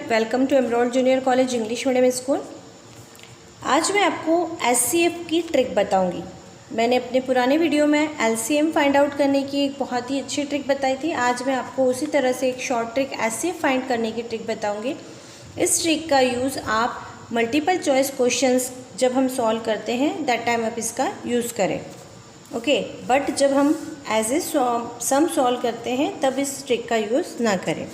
Welcome to Emerald junior college English medium school. आज मैं आपको एचसीएफ की ट्रिक बताऊंगी। मैंने अपने पुराने वीडियो में एलसीएम फाइंड आउट करने की एक बहुत ही अच्छी ट्रिक बताई थी। आज मैं आपको उसी तरह से एक शॉर्ट ट्रिक एचसीएफ फाइंड करने की ट्रिक बताऊंगी। इस ट्रिक का यूज़ आप मल्टीपल चॉइस क्वेश्चंस जब हम सॉल्व करते हैं दैट टाइम आप इसका यूज़ करें, ओके। बट जब हम एज ए सम सॉल्व करते हैं तब इस ट्रिक का यूज़ ना करें।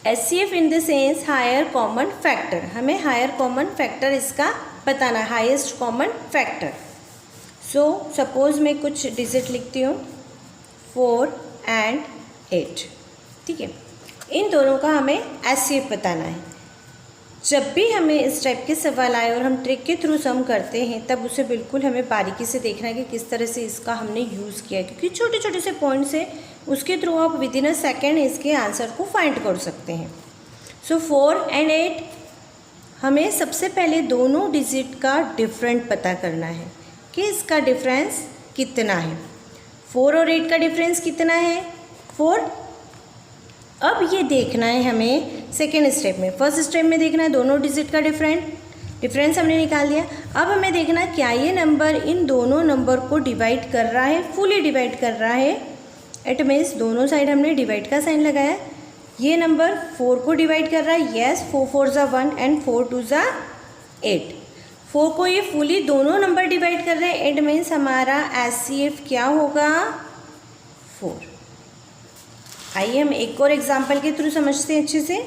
HCF in the sense higher common factor, हमें हायर कॉमन फैक्टर इसका बताना है, highest common factor. So suppose मैं कुछ डिजिट लिखती हूँ 4 and 8, ठीक है। इन दोनों का हमें एचसीएफ बताना है। जब भी हमें इस टाइप के सवाल आए और हम ट्रिक के थ्रू सम करते हैं तब उसे बिल्कुल हमें बारीकी से देखना है कि किस तरह से इसका हमने यूज़ किया है, क्योंकि छोटे छोटे से पॉइंट्स है, उसके थ्रू आप विद इन अ सेकेंड इसके आंसर को फाइंड कर सकते हैं। सो 4 and 8 हमें सबसे पहले दोनों डिजिट का डिफरेंट पता करना है कि इसका डिफरेंस कितना है। 4 और 8 का डिफरेंस कितना है? 4। अब ये देखना है हमें सेकेंड स्टेप में। फर्स्ट स्टेप में देखना है दोनों डिजिट का डिफरेंस हमने निकाल दिया। अब हमें देखना है क्या ये नंबर इन दोनों नंबर को डिवाइड कर रहा है, फुली डिवाइड कर रहा है। इट मीन्स दोनों साइड हमने डिवाइड का साइन लगाया। ये नंबर 4 को डिवाइड कर रहा है, येस। 4 4 ज़ा 1 एंड 4 2 ज़ा 8। 4 को ये फुली दोनों नंबर डिवाइड कर रहे हैं। इट मीन्स हमारा एचसीएफ क्या होगा? 4। आइए हम एक और एग्जाम्पल के थ्रू समझते हैं अच्छे से।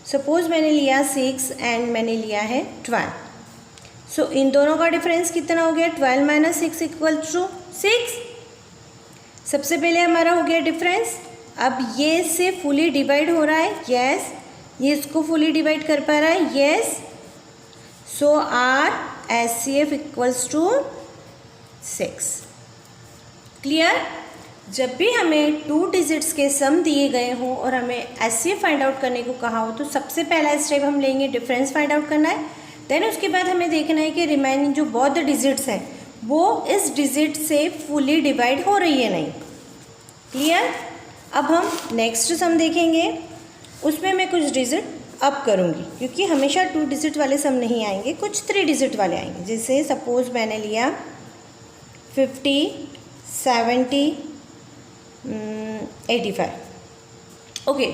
सपोज मैंने लिया 6 एंड मैंने लिया है 12। सो इन दोनों का डिफरेंस कितना हो गया? 12 - 6 = 6। सबसे पहले हमारा हो गया डिफरेंस। अब ये इससे फुली डिवाइड हो रहा है, यस। ये इसको फुली डिवाइड कर पा रहा है, yes. So our HCF = 6। Clear? जब भी हमें 2 डिजिट्स के सम दिए गए हों और हमें एचसीएफ फाइंड आउट करने को कहा हो तो सबसे पहला स्टेप हम लेंगे डिफरेंस फाइंड आउट करना है। देन उसके बाद हमें देखना है कि रिमेनिंग जो बोथ डिजिट्स हैं वो इस डिजिट से फुली डिवाइड हो रही है नहीं। क्लियर? अब हम नेक्स्ट सम देखेंगे, उसमें मैं कुछ डिजिट अप करूँगी क्योंकि हमेशा 2 डिजिट वाले सम नहीं आएंगे, कुछ 3 डिजिट वाले आएंगे। जैसे सपोज मैंने लिया 50, 70, 85, ओके।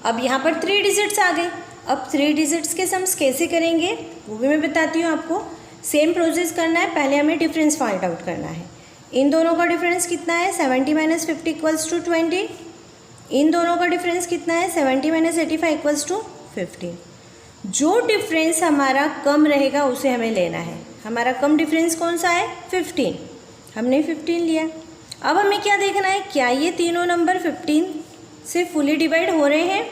अब यहाँ पर 3 डिजिट्स आ गए। अब 3 डिजिट्स के सम्स कैसे करेंगे वो भी मैं बताती हूँ आपको। सेम प्रोसेस करना है, पहले हमें डिफरेंस फाइंड आउट करना है। इन दोनों का डिफरेंस कितना है? 70 - 50 = 20। इन दोनों का डिफरेंस कितना है? 70 - 85 = 15। जो डिफरेंस हमारा कम रहेगा उसे हमें लेना है। हमारा कम डिफरेंस कौन सा है? 15। हमने 15 लिया। अब हमें क्या देखना है, क्या ये तीनों नंबर 15 से फुली डिवाइड हो रहे हैं?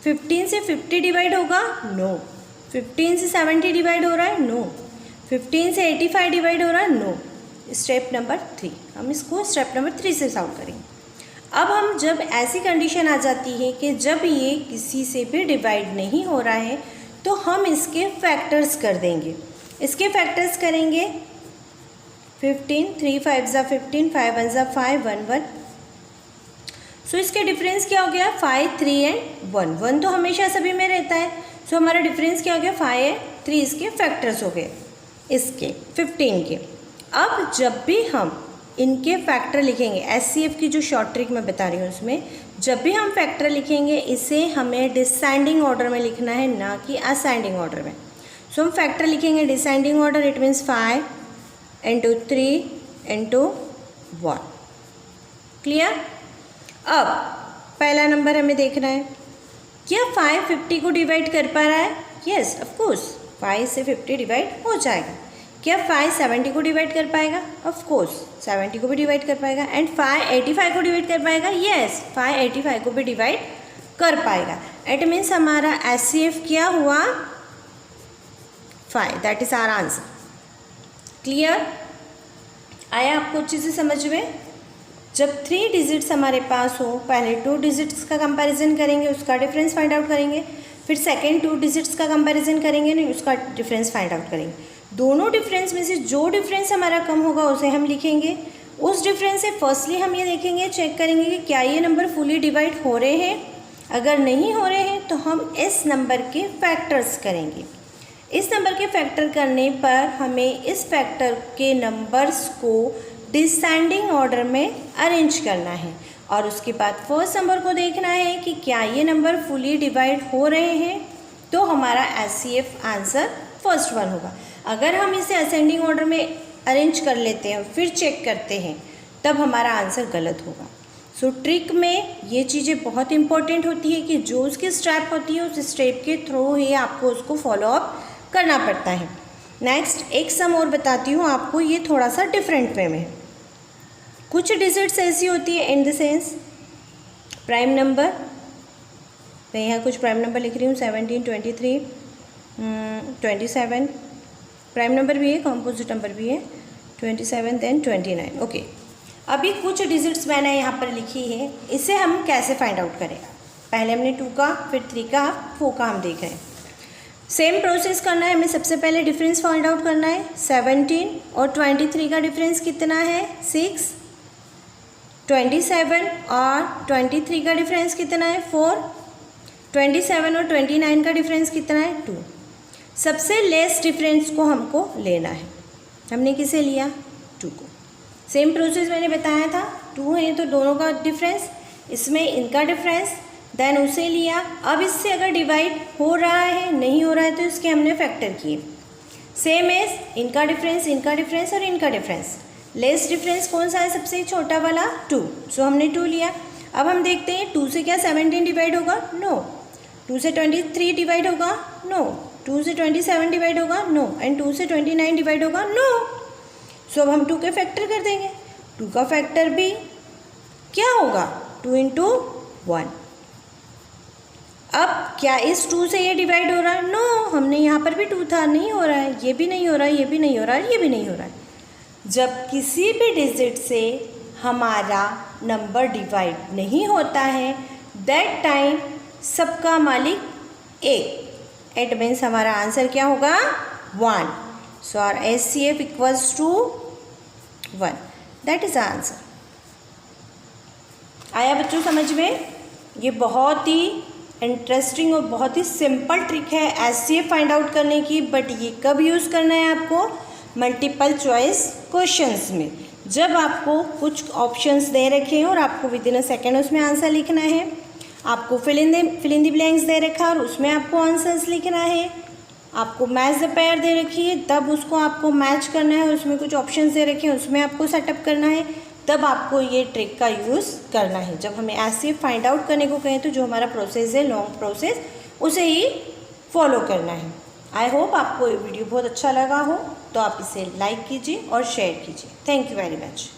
15 से 50 डिवाइड होगा? नो। 15 से 70 डिवाइड हो रहा है? नो। 15 से 85 डिवाइड हो रहा है? नो। स्टेप नंबर 3, हम इसको स्टेप नंबर 3 से सॉल्व करेंगे। अब हम जब ऐसी कंडीशन आ जाती है कि जब ये किसी से भी डिवाइड नहीं हो रहा है तो हम इसके फैक्टर्स कर देंगे। इसके फैक्टर्स करेंगे 15, 3 5 ज़ा 15, 5 1 ज़ा 5, 1 1। सो इसके डिफरेंस क्या हो गया? 5 3 एंड 1। 1 तो हमेशा सभी में रहता है। सो हमारा डिफरेंस क्या हो गया? 5 है। 3 इसके फैक्टर्स हो गए इसके 15 के। अब जब भी हम इनके फैक्टर लिखेंगे, एचसीएफ की जो शॉर्ट ट्रिक मैं बता रही हूँ उसमें जब भी हम फैक्टर लिखेंगे इसे हमें डिसेंडिंग ऑर्डर में लिखना है, ना कि असेंडिंग ऑर्डर में। सो हम फैक्टर लिखेंगे descending order. It means 5 × 3 × 1। Clear? अब पहला नंबर हमें देखना है, क्या 5 50 को डिवाइड कर पा रहा है? यस, ऑफकोर्स 5 से 50 डिवाइड हो जाएगा। क्या 5 70 को डिवाइड कर पाएगा? ऑफ कोर्स 70 को भी डिवाइड कर पाएगा। एंड 5 85 को डिवाइड कर पाएगा? यस, 5 85 को भी डिवाइड कर पाएगा। इट मीन्स हमारा एचसीएफ क्या हुआ? 5। That is our answer. Clear? आया आपको अच्छे से समझ में? जब 3 डिजिट्स हमारे पास हो, पहले 2 डिजिट्स का कंपैरिजन करेंगे, उसका डिफरेंस फाइंड आउट करेंगे, फिर सेकेंड 2 डिजिट्स का कंपैरिजन करेंगे, नहीं उसका डिफरेंस फाइंड आउट करेंगे। दोनों डिफरेंस में से जो डिफरेंस हमारा कम होगा उसे हम लिखेंगे। उस डिफरेंस से फर्स्टली हम ये देखेंगे, चेक करेंगे कि क्या ये नंबर फुली डिवाइड हो रहे हैं। अगर नहीं हो रहे हैं तो हम इस नंबर के फैक्टर्स करेंगे। इस नंबर के फैक्टर करने पर हमें इस फैक्टर के नंबर्स को डिसेंडिंग ऑर्डर में अरेंज करना है और उसके बाद फर्स्ट नंबर को देखना है कि क्या ये नंबर फुली डिवाइड हो रहे हैं, तो हमारा एचसीएफ आंसर फर्स्ट वन होगा। अगर हम इसे असेंडिंग ऑर्डर में अरेंज कर लेते हैं फिर चेक करते हैं तब हमारा आंसर गलत होगा। सो ट्रिक में ये चीज़ें बहुत इंपॉर्टेंट होती है कि जो उसकी स्टेप होती है उस स्टेप के थ्रू ही आपको उसको फॉलो अप करना पड़ता है। नेक्स्ट एक सम और बताती हूँ आपको, ये थोड़ा सा डिफरेंट वे में है। कुछ डिजिट्स ऐसी होती है इन द सेंस प्राइम नंबर, मैं यहाँ कुछ प्राइम नंबर लिख रही हूँ 17, 23, 27, प्राइम नंबर भी है, कॉम्पोजिट नंबर भी है 27 देन 29। ओके, अभी कुछ डिजिट्स मैंने यहाँ पर लिखी है, इसे हम कैसे फाइंड आउट करें। पहले हमने 2 का, फिर 3 का, 4 का हम देख रहे हैं। सेम प्रोसेस करना है, हमें सबसे पहले डिफरेंस फाइंड आउट करना है। 17 और 23 का डिफरेंस कितना है 6, 27 और 23 का डिफरेंस कितना है 4, 27 और 29 का डिफरेंस कितना है 2। सबसे लेस डिफरेंस को हमको लेना है। हमने किसे लिया 2 को। सेम प्रोसेस मैंने बताया था, 2 है तो दोनों का डिफरेंस, इसमें इनका डिफरेंस, देन उसे लिया। अब इससे अगर डिवाइड हो रहा है नहीं हो रहा है तो इसके हमने फैक्टर किए। सेम एज इनका डिफरेंस और इनका डिफरेंस। लेस डिफरेंस कौन सा है सबसे छोटा वाला 2, सो हमने 2 लिया। अब हम देखते हैं 2 से क्या 17 डिवाइड होगा, नो। 2 से 23 डिवाइड होगा, नो। 2 से 27 डिवाइड होगा, नो। एंड 2 से 29 डिवाइड होगा, नो। सो अब हम 2 के फैक्टर कर देंगे। 2 का फैक्टर भी क्या होगा 2 × 1। अब क्या इस 2 से ये डिवाइड हो रहा है, नो। हमने यहाँ पर भी 2 था, नहीं हो रहा है, ये भी नहीं हो रहा है, ये भी नहीं हो रहा है, ये भी नहीं हो रहा है। जब किसी भी डिजिट से हमारा नंबर डिवाइड नहीं होता है दैट टाइम सबका मालिक एक, इट मीन्स हमारा आंसर क्या होगा 1। So our HCF equals to 1, that is answer. आया बच्चों समझ में? ये बहुत ही इंटरेस्टिंग और बहुत ही सिंपल ट्रिक है एचसीएफ फाइंड आउट करने की, बट ये कब यूज़ करना है आपको मल्टीपल चॉइस क्वेश्चंस में, जब आपको कुछ ऑप्शंस दे रखे हैं और आपको विद इन अ सेकेंड उसमें आंसर लिखना है। आपको फिल इन द ब्लैंक्स दे रखा है और उसमें आपको आंसर्स लिखना है। आपको मैच द पेयर दे रखी है तब उसको आपको मैच करना है, उसमें कुछ ऑप्शंस दे रखे हैं उसमें आपको सेटअप करना है, तब आपको ये ट्रिक का यूज़ करना है। जब हमें ऐसे फाइंड आउट करने को कहें तो जो हमारा प्रोसेस है लॉन्ग प्रोसेस उसे ही फॉलो करना है। आई होप आपको ये वीडियो बहुत अच्छा लगा हो, तो आप इसे लाइक कीजिए और शेयर कीजिए। Thank you very much.